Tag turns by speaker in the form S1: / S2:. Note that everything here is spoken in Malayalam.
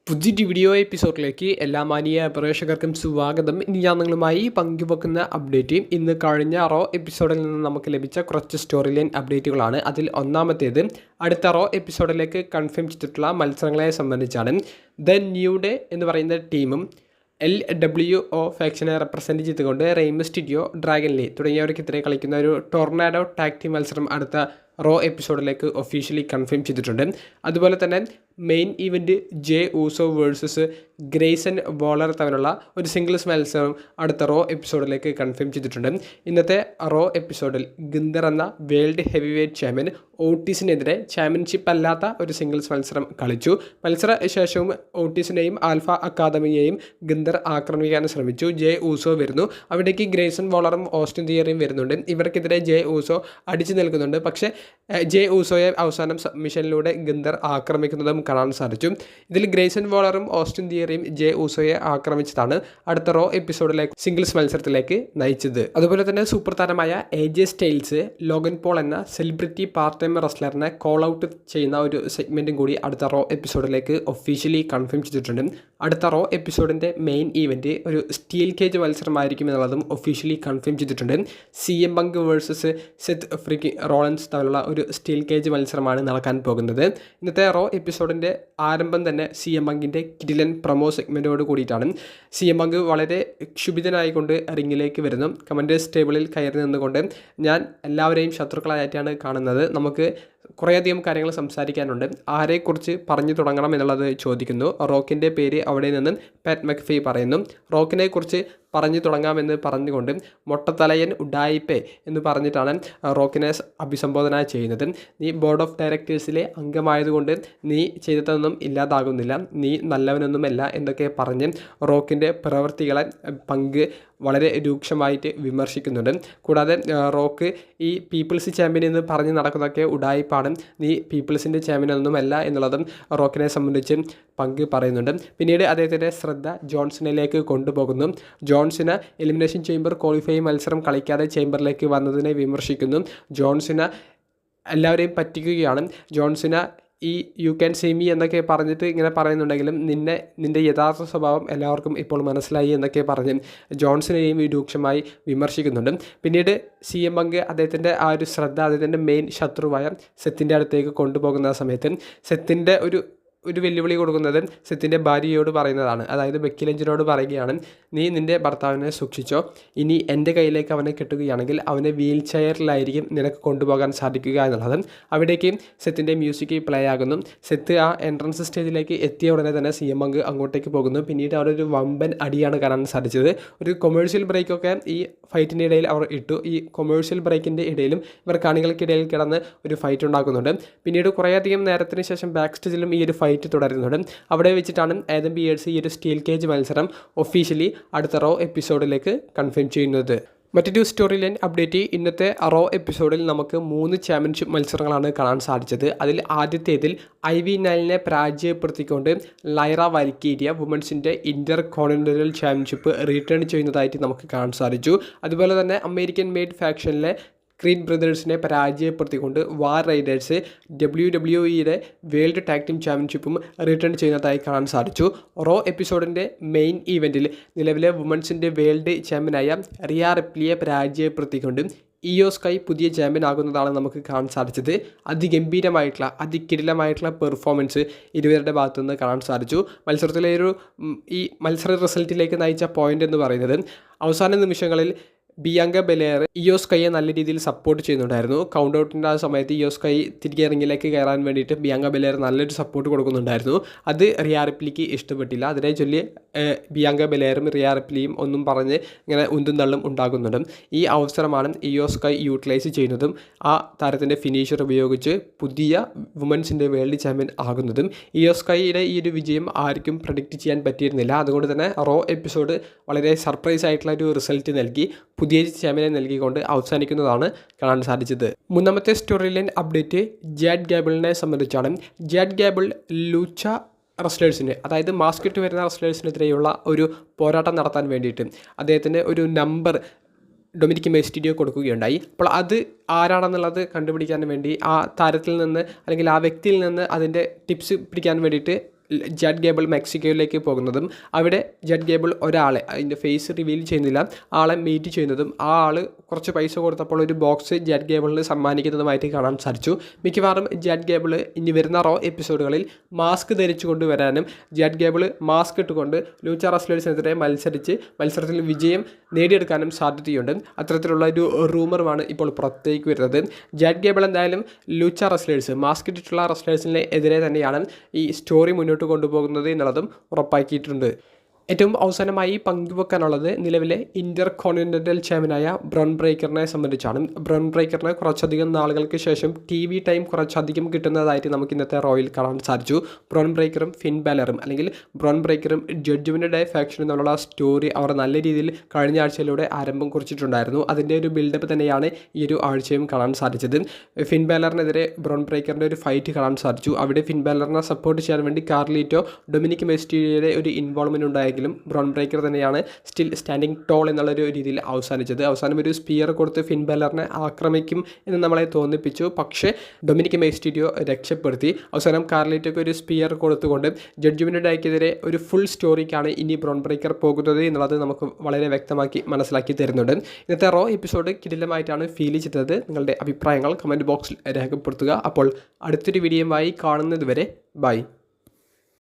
S1: പുതിയൊരു വീഡിയോ എപ്പിസോഡിലേക്ക് എല്ലാ മാന്യ പ്രേക്ഷകർക്കും സ്വാഗതം. ഇനി ഞാൻ നിങ്ങളുമായി പങ്കുവെക്കുന്ന അപ്ഡേറ്റ് ഇന്ന് കഴിഞ്ഞ റോ എപ്പിസോഡിൽ നിന്ന് നമുക്ക് ലഭിച്ച കുറച്ച് സ്റ്റോറി ലൈൻ അപ്ഡേറ്റുകളാണ്. അതിൽ ഒന്നാമത്തേത് അടുത്ത റോ എപ്പിസോഡിലേക്ക് കൺഫേം ചെയ്തിട്ടുള്ള മത്സരങ്ങളെ സംബന്ധിച്ചാണ്. ദ ന്യൂ ഡേ എന്ന് പറയുന്ന ടീമും LWO ഫാക്ഷനെ റെപ്രസെൻറ്റ് ചെയ്തുകൊണ്ട് റെയിൻ മിസ്റ്റീരിയോ, ഡ്രാഗൺ ലീ തുടങ്ങിയവർക്കെതിരെ കളിക്കുന്ന ഒരു ടൊർണാഡോ ടാഗ് ടീം മത്സരം അടുത്ത റോ എപ്പിസോഡിലേക്ക് ഒഫീഷ്യലി കൺഫേം ചെയ്തിട്ടുണ്ട്. അതുപോലെ തന്നെ main event J Uso versus Grayson Wöhler തമ്മിലുള്ള ഒരു സിംഗിൾസ് മത്സരം അടുത്ത റോ എപ്പിസോഡിലേക്ക് കൺഫേം ചെയ്തിട്ടുണ്ട്. ഇന്നത്തെ റോ എപ്പിസോഡിൽ ഗിന്ദർ എന്ന വേൾഡ് ഹെവി വെയ്റ്റ് ചാമ്പ്യൻ ഓട്ടീസിനെതിരെ ചാമ്പ്യൻഷിപ്പ് അല്ലാത്ത ഒരു സിംഗിൾസ് മത്സരം കളിച്ചു. മത്സര ശേഷവും ഓട്ടീസിനെയും ആൽഫ അക്കാദമിയെയും ഗിന്ദർ ആക്രമിക്കാൻ ശ്രമിച്ചു. ജെ ഊസോ വരുന്നു, അവിടേക്ക് ഗ്രേസൺ വോളറും ഓസ്റ്റിൻ തിയറിയും വരുന്നുണ്ട്. ഇവർക്കെതിരെ ജെ ഊസോ അടിച്ചു നിൽക്കുന്നുണ്ട്. പക്ഷേ ജെ ഊസോയെ അവസാനം സബ്മിഷനിലൂടെ ഗിന്ദർ ആക്രമിക്കുന്നതും കാണാൻ സാധിച്ചു. ഇതിൽ ഗ്രേസൺ വോളറും ഓസ്റ്റിൻ തിയറിയും ജെ ഊസോയെ ആക്രമിച്ചതാണ് അടുത്ത റോ എപ്പിസോഡിലേക്ക് സിംഗിൾസ് മത്സരത്തിലേക്ക് നയിച്ചത്. അതുപോലെ തന്നെ സൂപ്പർ താരമായ AJ സ്റ്റൈൽസ് ലോഗൻ പോൾ എന്ന സെലിബ്രിറ്റി പാർട്ട് ടൈം റെസ്ലറിനെ കോൾ ഔട്ട് ചെയ്യുന്ന ഒരു സെഗ്മെൻറ്റും കൂടി അടുത്ത റോ എപ്പിസോഡിലേക്ക് ഒഫീഷ്യലി കൺഫേം ചെയ്തിട്ടുണ്ട്. അടുത്ത റോ എപ്പിസോഡിൻ്റെ മെയിൻ ഈവൻറ്റ് ഒരു സ്റ്റീൽ കേജ് മത്സരമായിരിക്കും എന്നുള്ളതും ഒഫീഷ്യലി കൺഫേം ചെയ്തിട്ടുണ്ട്. CM പങ്ക് വേഴ്സസ് സെത്ത് ഫ്രീക്കി റോളൻസ് തമ്മിലുള്ള ഒരു സ്റ്റീൽ കേജ് മത്സരമാണ് നടക്കാൻ പോകുന്നത്. ഇന്നത്തെ റോ എപ്പിസോഡിൻ്റെ ആരംഭം തന്നെ CM പങ്കിൻ്റെ കിടിലൻ പ്രൊമോ സെഗ്മെൻറ്റോട് കൂടിയിട്ടാണ്. CM പങ്ക് വളരെ ക്ഷുഭിതനായിക്കൊണ്ട് റിങ്ങിലേക്ക് വരുന്നു. കമൻറ്റേഴ്സ് ടേബിളിൽ കയറി നിന്നുകൊണ്ട് ഞാൻ എല്ലാവരെയും ശത്രുക്കളായിട്ടാണ് കാണുന്നത്, നമുക്ക് കുറേയധികം കാര്യങ്ങൾ സംസാരിക്കാനുണ്ട്, ആരെക്കുറിച്ച് പറഞ്ഞു തുടങ്ങണം എന്നുള്ളത് ചോദിക്കുന്നു. റോക്കിൻ്റെ പേര് അവിടെ നിന്ന് പാറ്റ് മക്ഫി പറയുന്നു. റോക്കിനെ കുറിച്ച് പറഞ്ഞു തുടങ്ങാമെന്ന് പറഞ്ഞുകൊണ്ട് മൊട്ടത്തലയൻ ഉഡായിപ്പേ എന്ന് പറഞ്ഞിട്ടാണ് റോക്കിനെ അഭിസംബോധന ചെയ്യുന്നത്. നീ ബോർഡ് ഓഫ് ഡയറക്ടേഴ്സിലെ അംഗമായതുകൊണ്ട് നീ ചെയ്തതൊന്നും ഇല്ലാതാകുന്നില്ല, നീ നല്ലവനൊന്നുമല്ല എന്നൊക്കെ പറഞ്ഞ് റോക്കിൻ്റെ പ്രവൃത്തികളെ പങ്ക് വളരെ രൂക്ഷമായിട്ട് വിമർശിക്കുന്നുണ്ട്. കൂടാതെ റോക്ക് ഈ പീപ്പിൾസ് ചാമ്പ്യൻ എന്ന് പറഞ്ഞ് നടക്കുന്നതൊക്കെ ഉഡായിപ്പാണ്, നീ പീപ്പിൾസിൻ്റെ ചാമ്പ്യനൊന്നുമല്ല എന്നുള്ളതും റോക്കിനെ സംബന്ധിച്ച് പങ്ക് പറയുന്നുണ്ട്. പിന്നീട് അദ്ദേഹത്തിൻ്റെ ശ്രദ്ധ ജോൺസണിലേക്ക് കൊണ്ടുപോകുന്നു. ജോൺസിന എലിമിനേഷൻ ചേംബർ ക്വാളിഫൈ മത്സരം കളിക്കാതെ ചേംബറിലേക്ക് വന്നതിനെ വിമർശിക്കുന്നു. ജോൺസിന എല്ലാവരെയും പറ്റിക്കുകയാണ്. ജോൺസിന ഈ യു ക്യാൻ സീ മീ എന്നൊക്കെ പറഞ്ഞിട്ട് ഇങ്ങനെ പറയുന്നുണ്ടെങ്കിലും നിൻ്റെ യഥാർത്ഥ സ്വഭാവം എല്ലാവർക്കും ഇപ്പോൾ മനസ്സിലായി എന്നൊക്കെ പറഞ്ഞ് ജോൺസിനെയും രൂക്ഷമായി വിമർശിക്കുന്നുണ്ട്. പിന്നീട് CM പങ്ക് അദ്ദേഹത്തിൻ്റെ ആ ഒരു ശ്രദ്ധ അദ്ദേഹത്തിൻ്റെ മെയിൻ ശത്രുവായ സെത്തിൻ്റെ അടുത്തേക്ക് കൊണ്ടുപോകുന്ന സമയത്ത് സെത്തിൻ്റെ ഒരു വെല്ലുവിളി കൊടുക്കുന്നത് സെത്തിൻ്റെ ഭാര്യയോട് പറയുന്നതാണ്. അതായത് ബെക്കി ലിഞ്ചിനോട് പറയുകയാണ്, നീ നിൻ്റെ ഭർത്താവിനെ സൂക്ഷിച്ചോ, ഇനി എൻ്റെ കയ്യിലേക്ക് അവനെ കിട്ടുകയാണെങ്കിൽ അവനെ വീൽ ചെയറിലായിരിക്കും നിനക്ക് കൊണ്ടുപോകാൻ സാധിക്കുക എന്നുള്ളത്. അവിടേക്ക് സെത്തിൻ്റെ മ്യൂസിക് പ്ലേ ആകുന്നു. സെത്ത് ആ എൻട്രൻസ് സ്റ്റേജിലേക്ക് എത്തിയ ഉടനെ തന്നെ CM പങ്ക് അങ്ങോട്ടേക്ക് പോകുന്നു. പിന്നീട് അവിടെ ഒരു വമ്പൻ അടിയാണ് കാണാൻ സാധിച്ചത്. ഒരു കൊമേഴ്ഷ്യൽ ബ്രേക്കൊക്കെ ഈ ഫൈറ്റിൻ്റെ ഇടയിൽ അവർ ഇട്ടു. ഈ കൊമേഴ്ഷ്യൽ ബ്രേക്കിൻ്റെ ഇടയിലും ഇവർ കാണികൾക്കിടയിൽ കിടന്ന് ഒരു ഫൈറ്റ് ഉണ്ടാക്കുന്നുണ്ട്. പിന്നീട് കുറേയധികം നേരത്തിന് ശേഷം ബാക്ക് സ്റ്റേജിലും ഈ ഒരു ഫൈറ്റ് തുടരുന്നുണ്ട്. അവിടെ വെച്ചിട്ടാണ് ആദം പിയേഴ്സ് ഈ ഒരു സ്റ്റീൽ കേജ് മത്സരം ഒഫീഷ്യലി അടുത്ത റോ എപ്പിസോഡിലേക്ക് കൺഫേം ചെയ്യുന്നത്. മറ്റൊരു സ്റ്റോറി ലൈൻ അപ്ഡേറ്റ്, ഇന്നത്തെ റോ എപ്പിസോഡിൽ നമുക്ക് 3 ചാമ്പ്യൻഷിപ്പ് മത്സരങ്ങളാണ് കാണാൻ സാധിച്ചത്. അതിൽ ആദ്യത്തേതിൽ IV നൈലിനെ പരാജയപ്പെടുത്തിക്കൊണ്ട് ലൈറ വാൽക്കീരിയ വുമൻസിൻ്റെ ഇന്റർ കോണ്ടിനെൻ്റൽ ചാമ്പ്യൻഷിപ്പ് റിട്ടേൺ ചെയ്യുന്നതായിട്ട് നമുക്ക് കാണാൻ സാധിച്ചു. അതുപോലെ തന്നെ അമേരിക്കൻ മെയ്ഡ് ഫാക്ഷനിലെ ക്രീഡ് ബ്രദേഴ്സിനെ പരാജയപ്പെടുത്തിക്കൊണ്ട് War Raiders WWE world tag team ചാമ്പ്യൻഷിപ്പും റിട്ടേൺ ചെയ്യുന്നതായി കാണാൻ സാധിച്ചു. റോ എപ്പിസോഡിൻ്റെ മെയിൻ ഈവൻറ്റിൽ നിലവിലെ വുമൻസിൻ്റെ വേൾഡ് ചാമ്പ്യനായ റിയ റിപ്ലിയെ പരാജയപ്പെടുത്തിക്കൊണ്ട് ഇയോ സ്കൈ പുതിയ ചാമ്പ്യൻ ആകുന്നതാണ് നമുക്ക് കാണാൻ സാധിച്ചത്. അതിഗംഭീരമായിട്ടുള്ള അതികിടിലമായിട്ടുള്ള പെർഫോമൻസ് ഇരുവരുടെ ഭാഗത്തുനിന്ന് കാണാൻ സാധിച്ചു. മത്സരത്തിലെ ഈ മത്സര റിസൾട്ടിലേക്ക് നയിച്ച പോയിന്റ് എന്ന് പറയുന്നത് അവസാന നിമിഷങ്ങളിൽ ബിയാങ്ക ബെലേർ ഇയോ സ്കൈയെ നല്ല രീതിയിൽ സപ്പോർട്ട് ചെയ്യുന്നുണ്ടായിരുന്നു. കൗണ്ട് ഔട്ടിൻ്റെ ആ സമയത്ത് ഇയോ സ്കൈ തിരികെ റിങ്ങിലേക്ക് കയറാൻ വേണ്ടിയിട്ട് ബിയാങ്ക ബെലേർ നല്ലൊരു സപ്പോർട്ട് കൊടുക്കുന്നുണ്ടായിരുന്നു. അത് റിയ റിപ്ലിക്ക് ഇഷ്ടപ്പെട്ടില്ല. അതിനെ ചൊല്ലി ബിയാങ്ക ബെലേറും റിയ റിപ്ലിയും ഒന്നും പറഞ്ഞ് ഇങ്ങനെ ഉന്തും തള്ളും ഉണ്ടാകുന്നുണ്ട്. ഈ അവസരമാണ് ഇയോ സ്കൈ യൂട്ടിലൈസ് ചെയ്യുന്നതും ആ താരത്തിൻ്റെ ഫിനിഷർ ഉപയോഗിച്ച് പുതിയ വുമൻസിൻ്റെ വേൾഡ് ചാമ്പ്യൻ ആകുന്നതും. ഇയോ സ്കൈയുടെ ഈ ഒരു വിജയം ആർക്കും പ്രഡിക്റ്റ് ചെയ്യാൻ പറ്റിയിരുന്നില്ല. അതുകൊണ്ട് തന്നെ റോ എപ്പിസോഡ് വളരെ സർപ്രൈസ് ആയിട്ടുള്ള ഒരു റിസൾട്ട് നൽകി പുതിയ ചാമ്പ്യനെ നൽകിക്കൊണ്ട് അവസാനിക്കുന്നതാണ് കാണാൻ സാധിച്ചത്. മൂന്നാമത്തെ സ്റ്റോറി ലൈൻ അപ്ഡേറ്റ് ജാഡ് ഗാബിളിനെ സംബന്ധിച്ചാണ്. ജാഡ് ഗാബിൾ ലൂച്ച റെസ്ലേഴ്സിന്, അതായത് മാസ്കിട്ട് വരുന്ന റെസ്ലേഴ്സിനെതിരെയുള്ള ഒരു പോരാട്ടം നടത്താൻ വേണ്ടിയിട്ട് അദ്ദേഹത്തിൻ്റെ ഒരു നമ്പർ ഡൊമിനിക് മെസ്റ്റിഡിയോ കൊടുക്കുകയുണ്ടായി. അപ്പോൾ അത് ആരാണെന്നുള്ളത് കണ്ടുപിടിക്കാൻ വേണ്ടി ആ താരത്തിൽ നിന്ന് അല്ലെങ്കിൽ ആ വ്യക്തിയിൽ നിന്ന് അതിൻ്റെ ടിപ്സ് പിടിക്കാൻ വേണ്ടിയിട്ട് ജഡ് ഗേബിൾ മെക്സിക്കോയിലേക്ക് പോകുന്നതും അവിടെ ജഡ് ഗേബിൾ ഒരാളെ അതിൻ്റെ ഫേസ് റിവീൽ ചെയ്യുന്നില്ല ആളെ മീറ്റ് ചെയ്യുന്നതും ആ ആൾ കുറച്ച് പൈസ കൊടുത്തപ്പോൾ ഒരു ബോക്സ് ജഡ് ഗേബിളിന് സമ്മാനിക്കുന്നതുമായിട്ട് കാണാൻ സാധിച്ചു. മിക്കവാറും ജഡ് ഗേബിൾ ഇനി വരുന്ന റോ എപ്പിസോഡുകളിൽ മാസ്ക് ധരിച്ചു കൊണ്ടുവരാനും ജഡ് ഗേബിൾ മാസ്ക് ഇട്ടുകൊണ്ട് ലൂച്ച റെസ്ലേഴ്സിനെതിരെ മത്സരത്തിൽ വിജയം നേടിയെടുക്കാനും സാധ്യതയുണ്ട്. അത്തരത്തിലുള്ള ഒരു റൂമറുമാണ് ഇപ്പോൾ പുറത്തേക്ക് വരുന്നത്. ജഡ് ഗേബിൾ എന്തായാലും ലൂച്ച റെസ്ലേഴ്സ് മാസ്ക് ഇട്ടിട്ടുള്ള റെസ്ലേഴ്സിനെ എതിരെ തന്നെയാണ് ഈ സ്റ്റോറി മുന്നോട്ട് കൊണ്ടുപോകുന്നത് എന്നുള്ളതും ഉറപ്പാക്കിയിട്ടുണ്ട്. ഏറ്റവും അവസാനമായി പങ്കുവെക്കാനുള്ളത് നിലവിലെ ഇന്റർ കോണ്ടിനെൻ്റൽ ചാമ്പ്യനായ ബ്രോൺ ബ്രേക്കറിനെ സംബന്ധിച്ചാണ്. ബ്രോൺ ബ്രേക്കറിന് കുറച്ചധികം നാളുകൾക്ക് ശേഷം TV ടൈം കുറച്ചധികം കിട്ടുന്നതായിട്ട് നമുക്ക് ഇന്നത്തെ റോയിൽ കാണാൻ സാധിച്ചു. ബ്രോൺ ബ്രേക്കറും ഫിൻ ബാലറും അല്ലെങ്കിൽ ബ്രോൺ ബ്രേക്കറും ജഡ്ജ്മെൻ്റ് ഡേ ഫാക്ഷനും തമ്മിലുള്ള സ്റ്റോറി അവർ നല്ല രീതിയിൽ കഴിഞ്ഞ ആഴ്ചയിലൂടെ ആരംഭം കുറിച്ചിട്ടുണ്ടായിരുന്നു. അതിൻ്റെ ഒരു ബിൽഡപ്പ് തന്നെയാണ് ഈ ഒരു ആഴ്ചയും കാണാൻ സാധിച്ചത്. ഫിൻ ബാലറിനെതിരെ ബ്രോൺ ബ്രേക്കറിൻ്റെ ഒരു ഫൈറ്റ് കാണാൻ സാധിച്ചു. അവിടെ ഫിൻ ബാലറിനെ സപ്പോർട്ട് ചെയ്യാൻ വേണ്ടി കാർലിറ്റോ ഡൊമിനിക് മിസ്റ്റീരിയോയുടെ ഒരു ഇൻവോൾവ്മെൻറ്റ് ഉണ്ടായി. ബ്രോൺ ബ്രേക്കർ തന്നെയാണ് സ്റ്റിൽ സ്റ്റാൻഡിങ് ടോൾ എന്നുള്ളൊരു രീതിയിൽ അവസാനിച്ചത്. അവസാനം ഒരു സ്പിയർ കൊടുത്ത് ഫിൻ ബാലറിനെ ആക്രമിക്കും എന്ന് നമ്മളെ തോന്നിപ്പിച്ചു. പക്ഷേ ഡൊമിനിക് മിസ്റ്റീരിയോ രക്ഷപ്പെടുത്തി. അവസാനം കാർലിറ്റോയ്ക്ക് ഒരു സ്പിയർ കൊടുത്തുകൊണ്ട് ജഡ്ജ്മെൻ്റ് ഡേക്കെതിരെ ഒരു ഫുൾ സ്റ്റോറിക്കാണ് ഇനി ബ്രോൺ ബ്രേക്കർ പോകുന്നത് എന്നുള്ളത് നമുക്ക് വളരെ വ്യക്തമാക്കി മനസ്സിലാക്കി തരുന്നുണ്ട്. ഇന്നത്തെ റോ എപ്പിസോഡ് കിടിലമായിട്ടാണ് ഫീൽ ചെയ്തത്. നിങ്ങളുടെ അഭിപ്രായങ്ങൾ കമൻറ്റ് ബോക്സിൽ രേഖപ്പെടുത്തുക. അപ്പോൾ അടുത്തൊരു വീഡിയോയുമായി കാണുന്നത് വരെ ബൈ.